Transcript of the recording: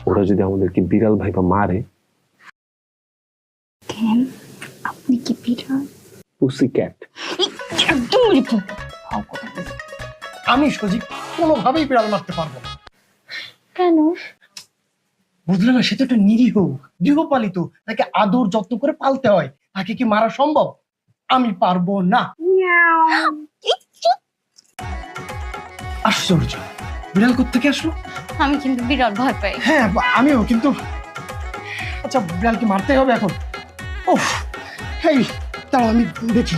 ওরা যদি আমাদেরকে বিড়াল ভাইবা মারে? কেন? আপনি কি বিড়াল? পুসি ক্যাট। একদম আমি সজীব কোনোভাবেই বিড়াল মারতে পারবো না। কেন? বুঝলে না, সে তো একটা নিরীহ গৃহপালিত, তাকে আদর যত্ন করে পালতে হয়, তাকে কি মারা সম্ভব? আমি পারবো না। আশ্চর্য, বিড়াল কোত্থেকে আসলো? আমি কিন্তু বিড়াল ভয় পাই। হ্যাঁ আমিও, কিন্তু আচ্ছা বিড়াল কি মারতে হবে এখন? ওহ, এই দাঁড়াও আমি দেখি।